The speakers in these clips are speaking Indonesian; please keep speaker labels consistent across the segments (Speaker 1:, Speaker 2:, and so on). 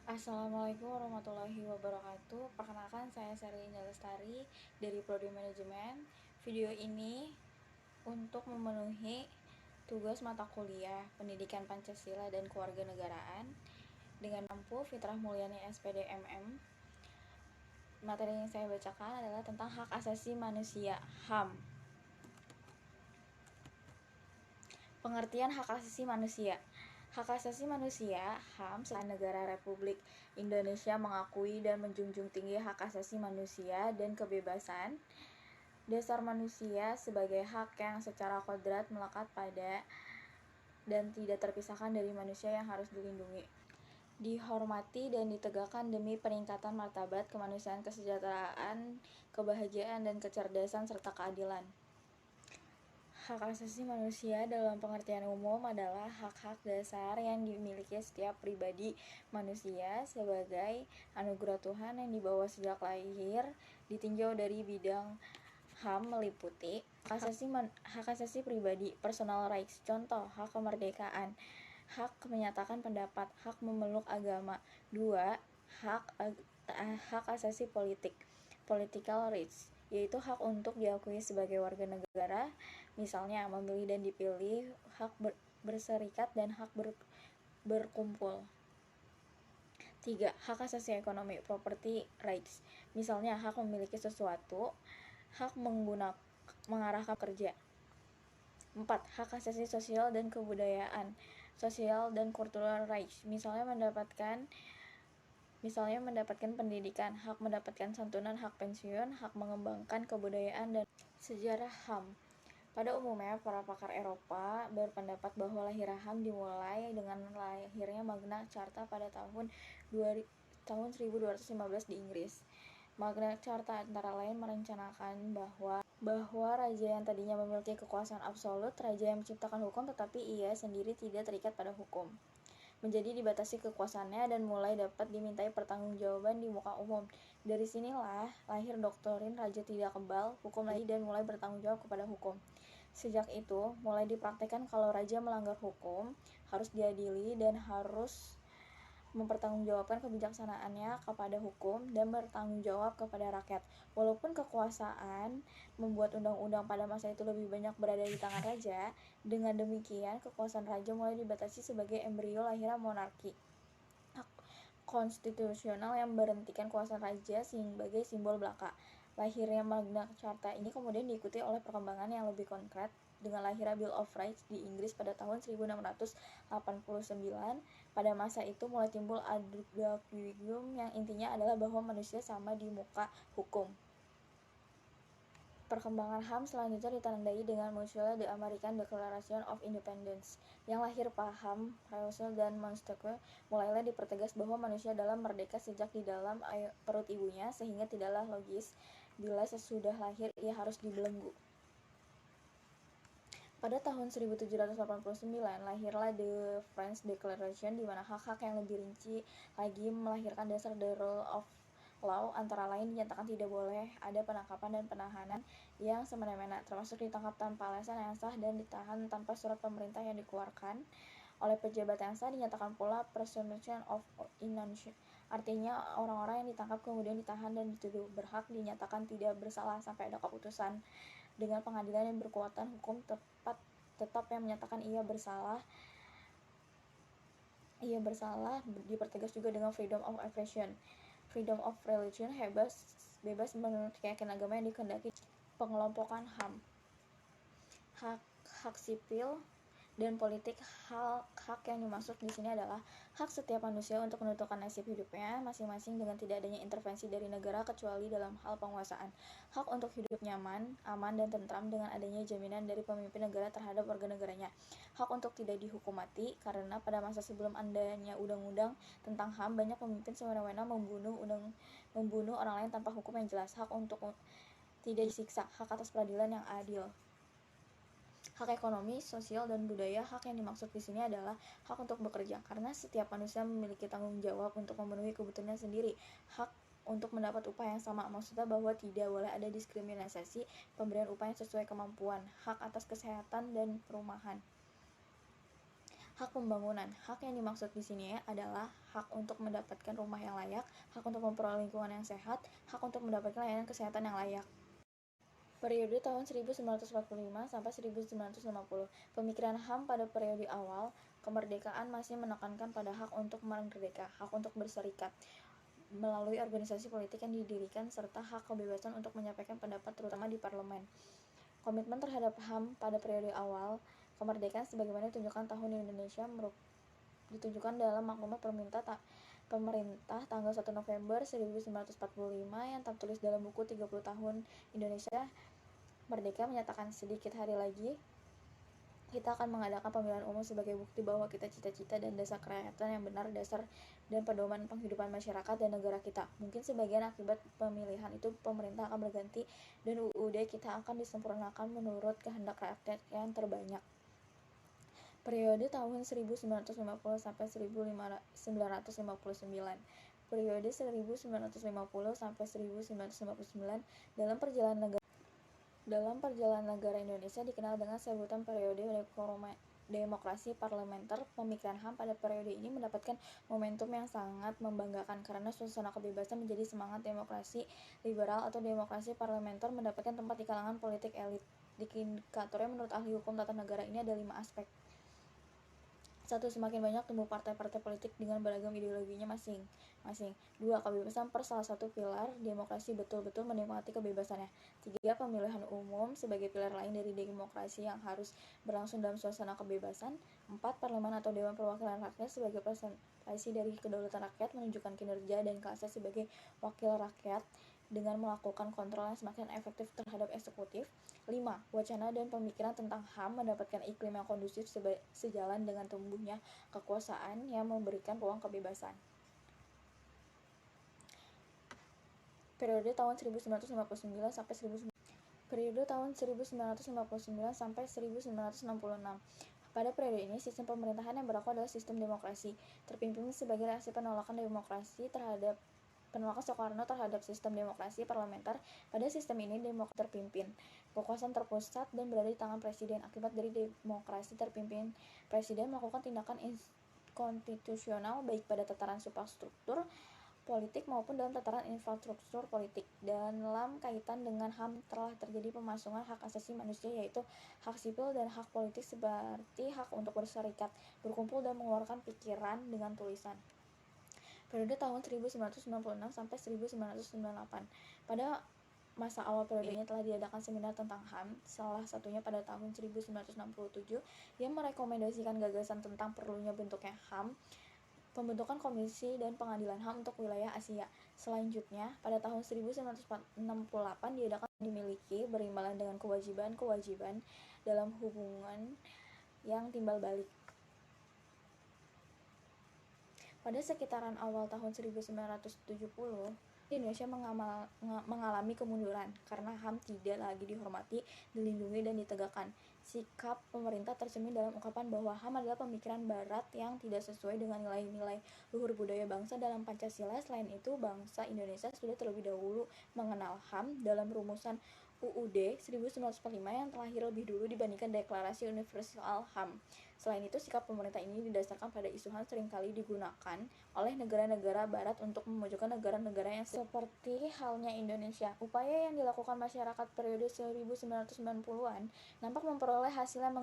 Speaker 1: Assalamualaikum warahmatullahi wabarakatuh. Perkenalkan, saya Sari Indah Lestari dari Prodi Manajemen. Video ini untuk memenuhi tugas mata kuliah Pendidikan Pancasila dan Kewarganegaraan dengan mampu Fitrah Mulyani SPD MM. Materi yang saya bacakan adalah tentang hak asasi manusia (HAM). Pengertian hak asasi manusia. Hak asasi manusia (HAM) negara Republik Indonesia mengakui dan menjunjung tinggi hak asasi manusia dan kebebasan dasar manusia sebagai hak yang secara kodrat melekat pada dan tidak terpisahkan dari manusia yang harus dilindungi, dihormati dan ditegakkan demi peningkatan martabat kemanusiaan, kesejahteraan, kebahagiaan, dan kecerdasan serta keadilan. Hak asasi manusia dalam pengertian umum adalah hak-hak dasar yang dimiliki setiap pribadi manusia sebagai anugerah Tuhan yang dibawa sejak lahir, ditinjau dari bidang HAM meliputi hak asasi pribadi, personal rights, contoh hak kemerdekaan, hak menyatakan pendapat, hak memeluk agama. 2. Hak asasi politik, political rights, yaitu hak untuk diakui sebagai warga negara, misalnya memilih dan dipilih, hak berserikat dan hak berkumpul. 3. Hak asasi ekonomi, property rights, misalnya hak memiliki sesuatu, hak mengarahkan kerja. 4. Hak asasi sosial dan kebudayaan, social dan cultural rights, misalnya mendapatkan pendidikan, hak mendapatkan santunan, hak pensiun, hak mengembangkan kebudayaan dan sejarah. HAM. Pada umumnya, para pakar Eropa berpendapat bahwa lahirnya HAM dimulai dengan lahirnya Magna Carta pada tahun 1215 di Inggris. Magna Carta antara lain merencanakan bahwa raja yang tadinya memiliki kekuasaan absolut, raja yang menciptakan hukum, tetapi ia sendiri tidak terikat pada hukum, menjadi dibatasi kekuasaannya dan mulai dapat dimintai pertanggungjawaban di muka umum. Dari sinilah lahir doktrin raja tidak kebal hukum lagi dan mulai bertanggung jawab kepada hukum. Sejak itu mulai dipraktikkan kalau raja melanggar hukum harus diadili dan harus mempertanggungjawabkan kebijaksanaannya kepada hukum dan bertanggung jawab kepada rakyat. Walaupun kekuasaan membuat undang-undang pada masa itu lebih banyak berada di tangan raja, dengan demikian kekuasaan raja mulai dibatasi sebagai embrio lahirnya monarki konstitusional yang berhentikan kuasa raja sebagai simbol belaka. Lahirnya Magna Carta ini kemudian diikuti oleh perkembangan yang lebih konkret dengan lahirnya Bill of Rights di Inggris pada tahun 1689. Pada masa itu mulai timbul Aduldagrium yang intinya adalah bahwa manusia sama di muka hukum. Perkembangan HAM selanjutnya ditandai dengan munculnya The American Declaration of Independence yang lahir paham Rousseau dan Montesquieu. Mulailah dipertegas bahwa manusia adalah merdeka sejak di dalam perut ibunya, sehingga tidaklah logis bila sesudah lahir ia harus dibelenggu. Pada tahun 1789 lahirlah The French Declaration, di mana hak-hak yang lebih rinci lagi melahirkan dasar the rule of law, antara lain dinyatakan tidak boleh ada penangkapan dan penahanan yang semena-mena, termasuk ditangkap tanpa alasan yang sah dan ditahan tanpa surat pemerintah yang dikeluarkan oleh pejabat yang sah. Dinyatakan pula presumption of innocence, artinya orang-orang yang ditangkap kemudian ditahan dan dituduh berhak dinyatakan tidak bersalah sampai ada keputusan dengan pengadilan yang berkekuatan hukum tetap yang menyatakan ia bersalah. Dipertegas juga dengan freedom of expression, freedom of religion, bebas menurut keyakinan agama yang dikehendaki. Pengelompokan HAM. Hak sipil dan politik. Hak yang dimaksud di sini adalah hak setiap manusia untuk menentukan nasib hidupnya masing-masing dengan tidak adanya intervensi dari negara kecuali dalam hal penguasaan. Hak untuk hidup nyaman, aman, dan tentram dengan adanya jaminan dari pemimpin negara terhadap warga negaranya. Hak untuk tidak dihukum mati, karena pada masa sebelum adanya undang-undang tentang HAM banyak pemimpin semena-mena membunuh orang lain tanpa hukum yang jelas. Hak untuk tidak disiksa, hak atas peradilan yang adil. Hak ekonomi, sosial, dan budaya. Hak yang dimaksud di sini adalah hak untuk bekerja, karena setiap manusia memiliki tanggung jawab untuk memenuhi kebutuhannya sendiri. Hak untuk mendapat upah yang sama, maksudnya bahwa tidak boleh ada diskriminasi pemberian upah yang sesuai kemampuan. Hak atas kesehatan dan perumahan. Hak pembangunan. Hak yang dimaksud di sini adalah hak untuk mendapatkan rumah yang layak, hak untuk memperoleh lingkungan yang sehat, hak untuk mendapatkan layanan kesehatan yang layak. Periode tahun 1945 sampai 1950. Pemikiran HAM pada periode awal kemerdekaan masih menekankan pada hak untuk merdeka, hak untuk berserikat melalui organisasi politik yang didirikan, serta hak kebebasan untuk menyampaikan pendapat terutama di parlemen. Komitmen terhadap HAM pada periode awal kemerdekaan sebagaimana ditunjukkan tahun Indonesia ditunjukkan dalam maklumat pemerintah tanggal 1 November 1945 yang tertulis dalam buku 30 tahun Indonesia Merdeka, menyatakan sedikit hari lagi kita akan mengadakan pemilihan umum sebagai bukti bahwa kita cita-cita dan dasar kerakyatan yang benar, dasar dan pedoman penghidupan masyarakat dan negara kita. Mungkin sebagian akibat pemilihan itu pemerintah akan berganti dan UUD kita akan disempurnakan menurut kehendak rakyat yang terbanyak. Periode tahun 1950 sampai 1959. Periode 1950 sampai 1959 dalam perjalanan negara Indonesia dikenal dengan sebutan periode demokrasi parlementer. Pemikiran HAM pada periode ini mendapatkan momentum yang sangat membanggakan karena suasana kebebasan menjadi semangat demokrasi liberal atau demokrasi parlementer mendapatkan tempat di kalangan politik elit. Indikatornya menurut ahli hukum tata negara ini ada 5 aspek. 1. Semakin banyak tumbuh partai-partai politik dengan beragam ideologinya masing-masing. 2. Kebebasan per salah satu pilar demokrasi betul-betul menikmati kebebasannya. 3. Pemilihan umum sebagai pilar lain dari demokrasi yang harus berlangsung dalam suasana kebebasan. 4. Parlemen atau Dewan Perwakilan Rakyat sebagai presentasi dari kedaulatan rakyat menunjukkan kinerja dan kelasnya sebagai wakil rakyat dengan melakukan kontrol yang semakin efektif terhadap eksekutif. 5. Wacana dan pemikiran tentang HAM mendapatkan iklim yang kondusif sejalan dengan tumbuhnya kekuasaan yang memberikan ruang kebebasan. Periode tahun 1959 sampai 1966. Pada periode ini, sistem pemerintahan yang berlaku adalah sistem demokrasi, terpimpin sebagai reaksi penolakan Soekarno terhadap sistem demokrasi parlementer. Pada sistem ini, demokrasi terpimpin, kekuasaan terpusat dan berada di tangan presiden. Akibat dari demokrasi terpimpin, presiden melakukan tindakan konstitusional baik pada tataran substruktur politik maupun dalam tataran infrastruktur politik. Dalam kaitan dengan HAM telah terjadi pemasungan hak asasi manusia, yaitu hak sipil dan hak politik seperti hak untuk berserikat, berkumpul dan mengeluarkan pikiran dengan tulisan. Periode tahun 1996 sampai 1998. Pada masa awal periode ini telah diadakan seminar tentang HAM, salah satunya pada tahun 1967 yang merekomendasikan gagasan tentang perlunya bentuknya HAM, pembentukan komisi dan pengadilan HAM untuk wilayah Asia. Selanjutnya, pada tahun 1968 diadakan dimiliki berimbalan dengan kewajiban-kewajiban dalam hubungan yang timbal balik. Pada sekitaran awal tahun 1970, Indonesia mengalami kemunduran karena HAM tidak lagi dihormati, dilindungi, dan ditegakkan. Sikap pemerintah tercermin dalam ungkapan bahwa HAM adalah pemikiran Barat yang tidak sesuai dengan nilai-nilai luhur budaya bangsa dalam Pancasila. Selain itu, bangsa Indonesia sudah terlebih dahulu mengenal HAM dalam rumusan UUD 1945 yang terlahir lebih dulu dibandingkan Deklarasi Universal HAM. Selain itu, sikap pemerintah ini didasarkan pada isu HAM seringkali digunakan oleh negara-negara Barat untuk memojokkan negara-negara yang seperti halnya Indonesia. Upaya yang dilakukan masyarakat periode 1990-an nampak memperoleh hasil yang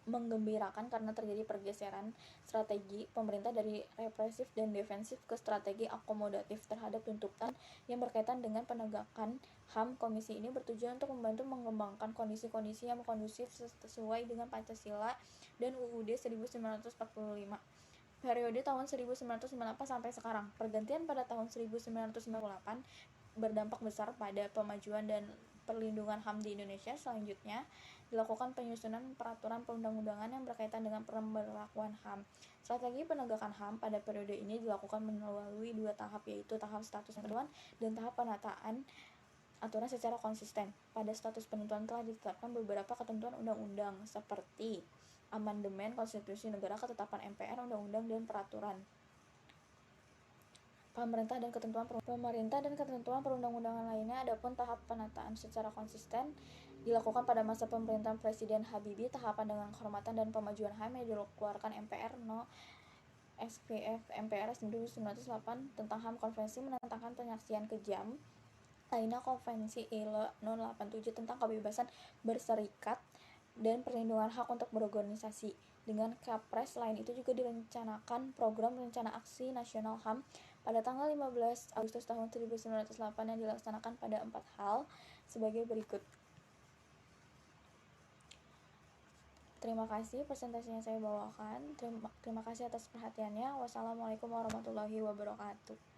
Speaker 1: menggembirakan karena terjadi pergeseran strategi pemerintah dari represif dan defensif ke strategi akomodatif terhadap tuntutan yang berkaitan dengan penegakan HAM. Komisi ini bertujuan untuk membantu mengembangkan kondisi-kondisi yang kondusif sesuai dengan Pancasila dan UUD 1945. Periode tahun 1998 sampai sekarang. Pergantian pada tahun 1998 berdampak besar pada pemajuan dan perlindungan HAM di Indonesia. Selanjutnya, dilakukan penyusunan peraturan perundang-undangan yang berkaitan dengan pemberlakuan HAM. Strategi penegakan HAM pada periode ini dilakukan melalui 2 tahap, yaitu tahap status penentuan dan tahap penataan aturan secara konsisten. Pada status penentuan telah ditetapkan beberapa ketentuan undang-undang seperti amandemen konstitusi negara, ketetapan MPR, undang-undang, dan peraturan pemerintah dan ketentuan perundang-undangan lainnya. Adapun tahap penataan secara konsisten dilakukan pada masa pemerintahan Presiden Habibie. Tahapan dengan kehormatan dan pemajuan HAM yang dikeluarkan MPR No. SPF MPR 1908 tentang HAM. Konvensi menentangkan penyaksian kejam. Lainnya Konvensi ILO No. 87 tentang kebebasan berserikat dan perlindungan hak untuk berorganisasi. Dengan Kepres lain itu juga direncanakan program rencana aksi nasional HAM pada tanggal 15 Agustus tahun 1908 yang dilaksanakan pada 4 hal sebagai berikut. Terima kasih presentasinya saya bawakan. Terima kasih atas perhatiannya. Wassalamualaikum warahmatullahi wabarakatuh.